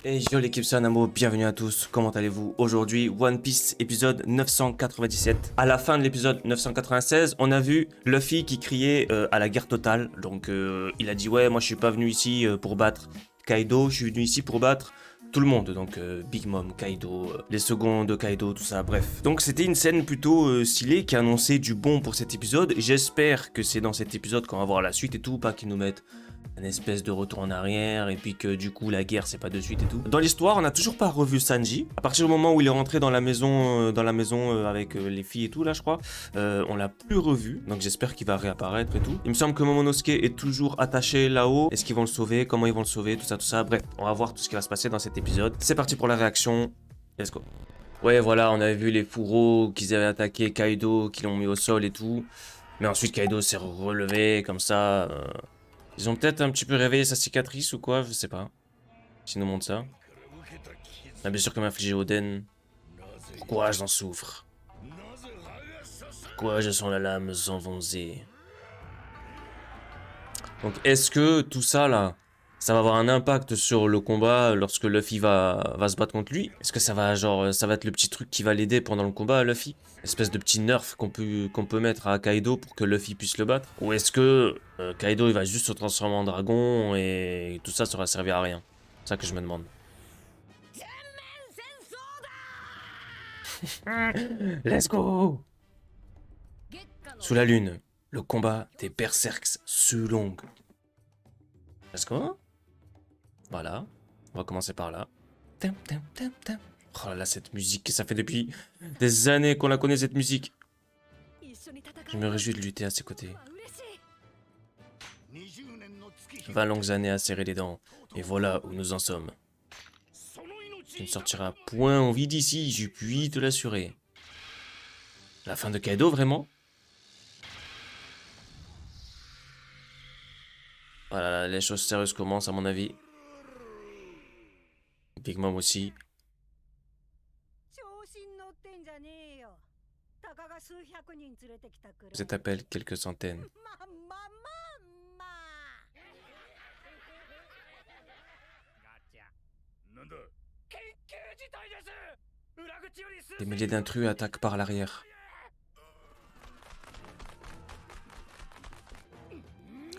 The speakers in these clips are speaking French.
Et yo l'équipe, c'est Anamo, bienvenue à tous, comment allez-vous? Aujourd'hui, One Piece épisode 997. À la fin de l'épisode 996, on a vu Luffy qui criait à la guerre totale. Donc il a dit ouais, moi je suis pas venu ici pour battre Kaido, je suis venu ici pour battre tout le monde. Donc Big Mom, Kaido, les seconds de Kaido, tout ça, bref. Donc c'était une scène plutôt stylée qui annonçait du bon pour cet épisode. J'espère que c'est dans cet épisode qu'on va voir la suite et tout, pas qu'ils nous mettent une espèce de retour en arrière et puis que du coup la guerre c'est pas de suite et tout. Dans l'histoire, on n'a toujours pas revu Sanji. À partir du moment où il est rentré dans la maison, avec les filles et tout là, je crois, on l'a plus revu. Donc j'espère qu'il va réapparaître et tout. Il me semble que Momonosuke est toujours attaché là-haut. Est-ce qu'ils vont le sauver? Comment ils vont le sauver? Tout ça, tout ça. Bref, on va voir tout ce qui va se passer dans cet épisode. C'est parti pour la réaction. Let's go. Ouais, voilà, on avait vu les fourreaux qu'ils avaient attaqué Kaido, qu'ils l'ont mis au sol et tout. Mais ensuite Kaido s'est relevé comme ça. Ils ont peut-être un petit peu réveillé sa cicatrice ou quoi, je sais pas. S'ils nous montrent ça. La blessure que m'a infligée Oden. Pourquoi j'en souffre? Pourquoi je sens la lame s'enfoncer? Donc est-ce que tout ça là, ça va avoir un impact sur le combat lorsque Luffy va se battre contre lui? Est-ce que ça va genre, ça va être le petit truc qui va l'aider pendant le combat à Luffy? Espèce de petit nerf qu'on peut mettre à Kaido pour que Luffy puisse le battre? Ou est-ce que Kaido il va juste se transformer en dragon et tout ça sera servi à rien? C'est ça que je me demande. Let's go! Sous la lune, le combat des Berserks Sulong. Let's go. Voilà, on va commencer par là. Tam, tam, tam, tam. Oh là là, cette musique, ça fait depuis des années qu'on la connaît cette musique. Je me réjouis de lutter à ses côtés. 20 longues années à serrer les dents, et voilà où nous en sommes. Tu ne sortiras point en vie d'ici, je puis te l'assurer. La fin de Kaido, vraiment? Voilà, les choses sérieuses commencent à mon avis. Big Mom aussi. Vous êtes à peine quelques centaines. Des milliers d'intrus attaquent par l'arrière.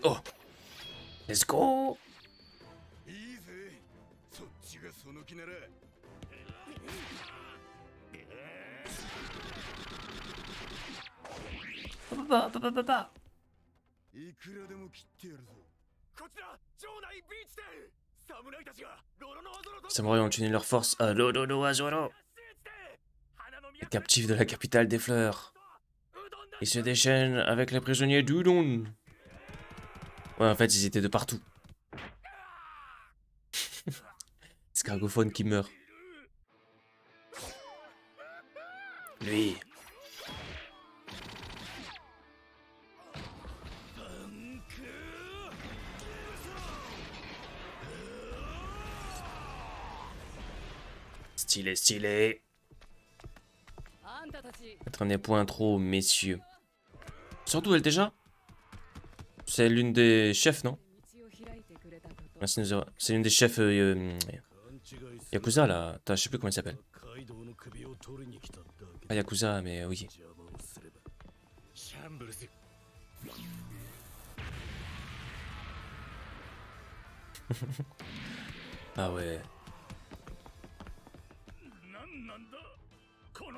Oh! Let's go! Les samouraïs ont uni leurs forces à Lololo Azoro, les captifs de la capitale des fleurs. Ils se déchaînent avec les prisonniers d'Udon. Ouais, en fait, ils étaient de partout. Escargophone qui meurt. Lui. Stylé, stylé. Mettre un des points trop, messieurs. Surtout elle déjà? C'est l'une des chefs, non? C'est l'une des chefs Yakuza là. Attends, je sais plus comment elle s'appelle. Pas Yakuza, mais oui. Ah ouais.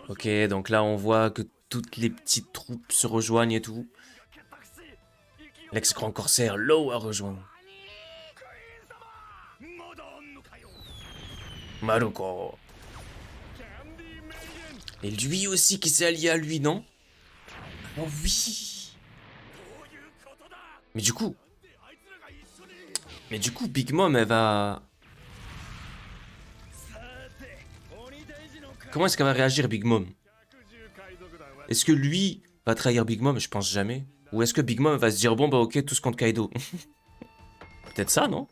Ok, donc là on voit que toutes les petites troupes se rejoignent et tout. L'ex-grand corsaire Law a rejoint. Maruko. Et lui aussi qui s'est allié à lui, non? Oh oui. Mais du coup... Big Mom, elle va... Comment est-ce qu'elle va réagir, Big Mom? Est-ce que lui va trahir Big Mom? Je pense jamais. Ou est-ce que Big Mom va se dire, bon bah ok, tous contre Kaido? Peut-être ça, non?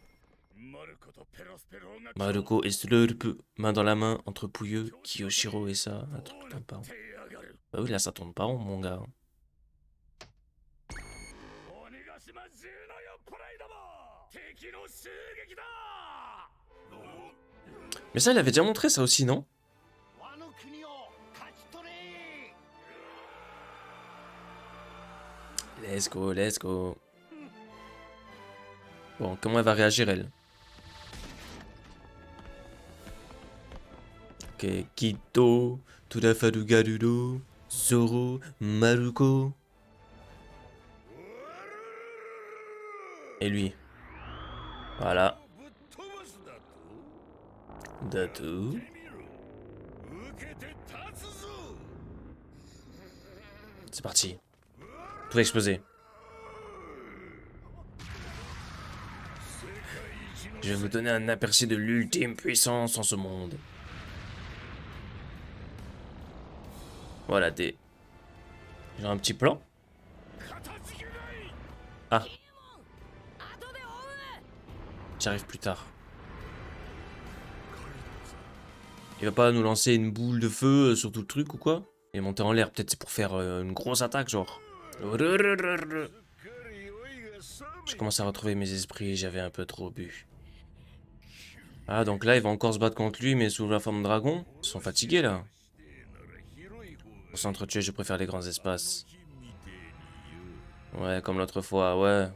Maruko et Slurp, main dans la main, entre Pouilleux, Kiyoshiro et ça, un truc qui tourne pas rond. Bah oui, là ça tourne pas rond, mon gars. Mais ça, il avait déjà montré ça aussi, non? Let's go, let's go. Bon, comment elle va réagir, elle? Ok, Kito, Turafarugarudo, Zoro, Maruko. Et lui. Voilà. Datu. C'est parti. Tout va exploser. Je vais vous donner un aperçu de l'ultime puissance en ce monde. Voilà, des... J'ai un petit plan. Ah. J'arrive plus tard. Il va pas nous lancer une boule de feu sur tout le truc ou quoi? Et monter en l'air, peut-être c'est pour faire une grosse attaque, genre. Je commence à retrouver mes esprits, j'avais un peu trop bu. Ah, donc là, il va encore se battre contre lui, mais sous la forme de dragon. Ils sont fatigués, là. Pour s'entretuer, je préfère les grands espaces. Ouais, comme l'autre fois, ouais.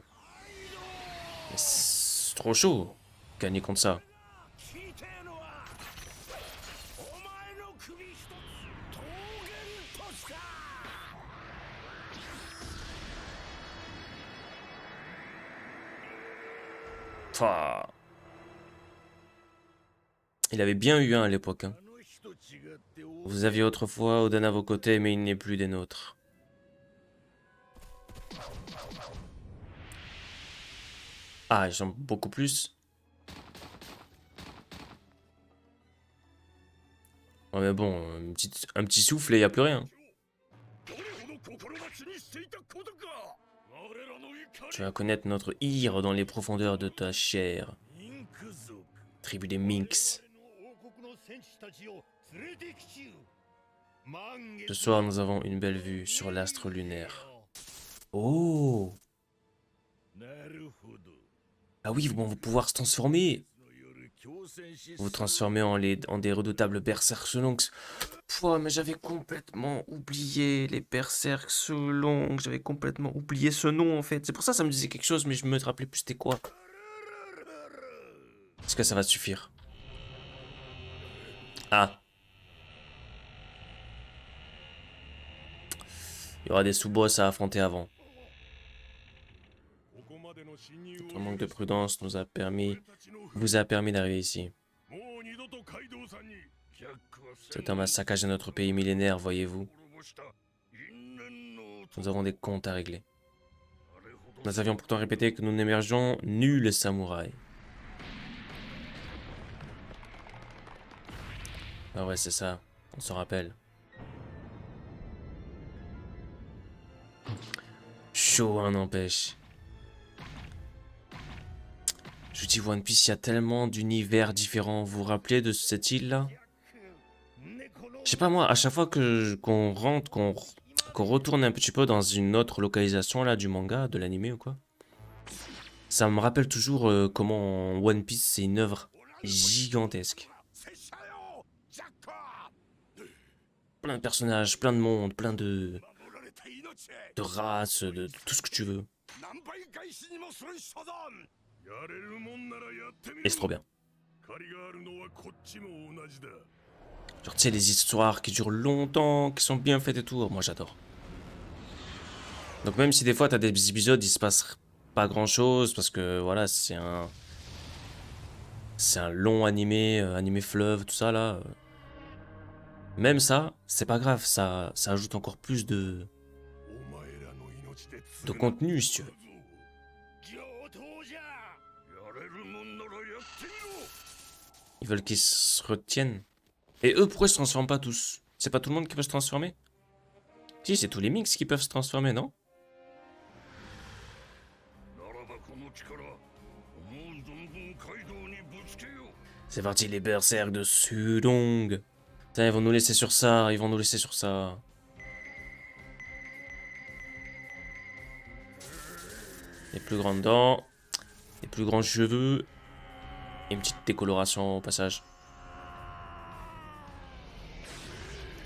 Mais c'est trop chaud. Gagner contre ça. Pah. Il avait bien eu un à l'époque. Hein. Vous aviez autrefois Oden à vos côtés, mais il n'est plus des nôtres. Ah, ils sont beaucoup plus. Ouais, mais bon, un petit souffle et il n'y a plus rien. Tu vas connaître notre ire dans les profondeurs de ta chair. Tribu des Minx. Ce soir, nous avons une belle vue sur l'astre lunaire. Oh! Ah oui, vont pouvoir se transformer. Vous transformer en des redoutables berserks Solongs. Pouah, mais j'avais complètement oublié les berserks Solongs. J'avais complètement oublié ce nom en fait. C'est pour ça que ça me disait quelque chose, mais je me rappelais plus c'était quoi. Est-ce que ça va suffire? Ah. Il y aura des sous-boss à affronter avant. Notre manque de prudence vous a permis d'arriver ici. Cet homme a saccagé notre pays millénaire, voyez-vous. Nous avons des comptes à régler. Nous avions pourtant répété que nous n'émergions nul samouraï. Ah ouais, c'est ça. On s'en rappelle. Chaud, hein, n'empêche. Je dis One Piece, il y a tellement d'univers différents. Vous vous rappelez de cette île-là? Je sais pas moi, à chaque fois qu'on rentre, qu'on retourne un petit peu dans une autre localisation là du manga, de l'anime ou quoi, ça me rappelle toujours comment One Piece c'est une œuvre gigantesque. Plein de personnages, plein de monde, plein de races, de tout ce que tu veux. Et c'est trop bien. Genre tu sais les histoires qui durent longtemps, qui sont bien faites et tout, moi j'adore. Donc même si des fois t'as des épisodes, il se passe pas grand chose, parce que voilà, c'est un long animé, animé fleuve, tout ça là. Même ça, c'est pas grave, ça ajoute encore plus de contenu si tu veux. Ils veulent qu'ils se retiennent. Et eux, pourquoi ils se transforment pas tous? C'est pas tout le monde qui peut se transformer? Si, c'est tous les mix qui peuvent se transformer, non? C'est parti les berserks de Sudong. Putain, ils vont nous laisser sur ça, ils vont nous laisser sur ça. Les plus grandes dents, les plus grands cheveux, et une petite décoloration au passage.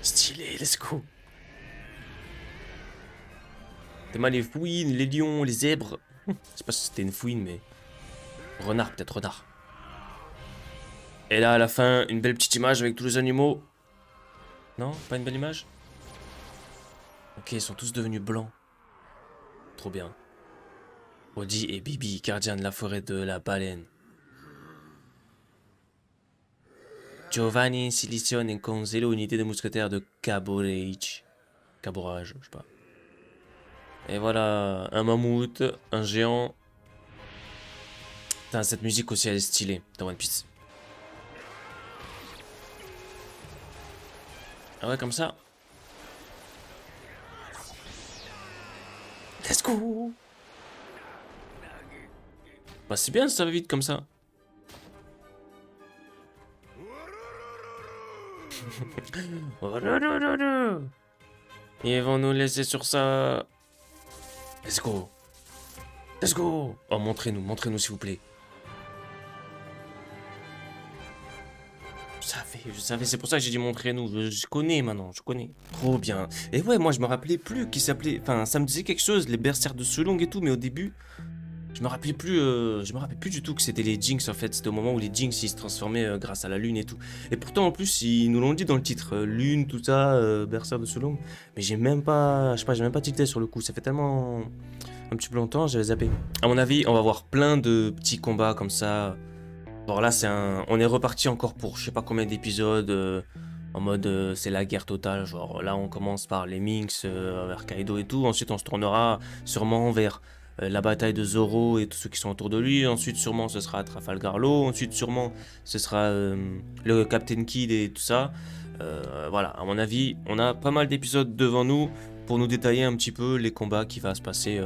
Stylé, let's go. T'es mal les fouines, les lions, les zèbres. Je sais pas si c'était une fouine, mais... Renard, peut-être renard. Et là, à la fin, une belle petite image avec tous les animaux. Non, pas une belle image? Ok, ils sont tous devenus blancs. Trop bien. Odie et Bibi, gardiens de la forêt de la baleine. Giovanni Silicione et Conzello, unité de mousquetaires de Caborage. Caborage, je sais pas. Et voilà, un mammouth, un géant. Putain, cette musique aussi, elle est stylée dans One Piece. Ah ouais, comme ça. Let's go. Bah c'est bien, ça va vite comme ça. Ils vont nous laisser sur ça. Let's go. Let's go. Oh, montrez-nous s'il vous plaît. Je savais, c'est pour ça que j'ai dit montrez-nous. Je connais maintenant, je connais. Trop bien. Et ouais, moi je me rappelais plus qui s'appelait. Enfin, ça me disait quelque chose, les berserkers de Sulong et tout, mais au début, je me rappelais plus du tout que c'était les Jinx en fait. C'était au moment où les Jinx ils se transformaient grâce à la lune et tout. Et pourtant en plus ils nous l'ont dit dans le titre, lune, tout ça, berserker de Sulong. Mais j'ai même pas, je sais pas, j'ai même pas tilté sur le coup. Ça fait tellement un petit peu longtemps, j'avais zappé. À mon avis, on va voir plein de petits combats comme ça. Bon là c'est on est reparti encore pour je sais pas combien d'épisodes. En mode c'est la guerre totale, genre là on commence par les Minx vers Kaido et tout, ensuite on se tournera sûrement vers la bataille de Zoro et tous ceux qui sont autour de lui, ensuite sûrement ce sera Trafalgar Law, ensuite sûrement ce sera le Captain Kidd et tout ça. Voilà, à mon avis, on a pas mal d'épisodes devant nous pour nous détailler un petit peu les combats qui va se passer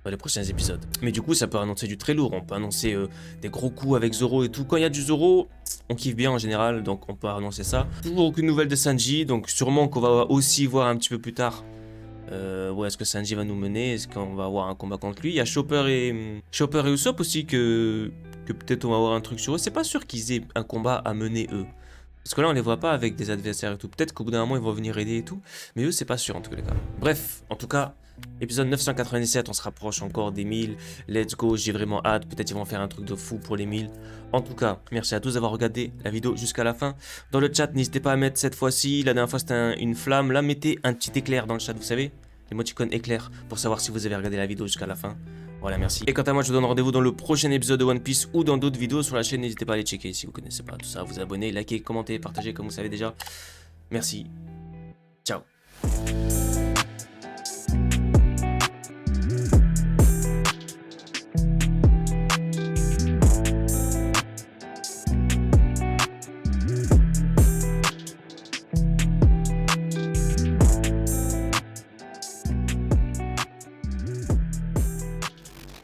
dans les prochains épisodes. Mais du coup, ça peut annoncer du très lourd, on peut annoncer des gros coups avec Zoro et tout. Quand il y a du Zoro, on kiffe bien en général, donc on peut annoncer ça. Toujours aucune nouvelle de Sanji, donc sûrement qu'on va aussi voir un petit peu plus tard où est-ce que Sanji va nous mener, est-ce qu'on va avoir un combat contre lui. Il y a Chopper et Usopp aussi que peut-être on va avoir un truc sur eux. C'est pas sûr qu'ils aient un combat à mener eux. Parce que là, on les voit pas avec des adversaires et tout. Peut-être qu'au bout d'un moment, ils vont venir aider et tout. Mais eux, c'est pas sûr en tous les cas. Bref, en tout cas, épisode 997, on se rapproche encore des 1000. Let's go, j'ai vraiment hâte. Peut-être ils vont faire un truc de fou pour les 1000. En tout cas, merci à tous d'avoir regardé la vidéo jusqu'à la fin. Dans le chat, n'hésitez pas à mettre cette fois-ci. La dernière fois, c'était une flamme. Là, mettez un petit éclair dans le chat, vous savez. L'émoticône éclair pour savoir si vous avez regardé la vidéo jusqu'à la fin. Voilà, merci. Et quant à moi, je vous donne rendez-vous dans le prochain épisode de One Piece ou dans d'autres vidéos sur la chaîne. N'hésitez pas à les checker si vous connaissez pas tout ça. Vous abonner, liker, commenter, partager comme vous savez déjà. Merci. Ciao.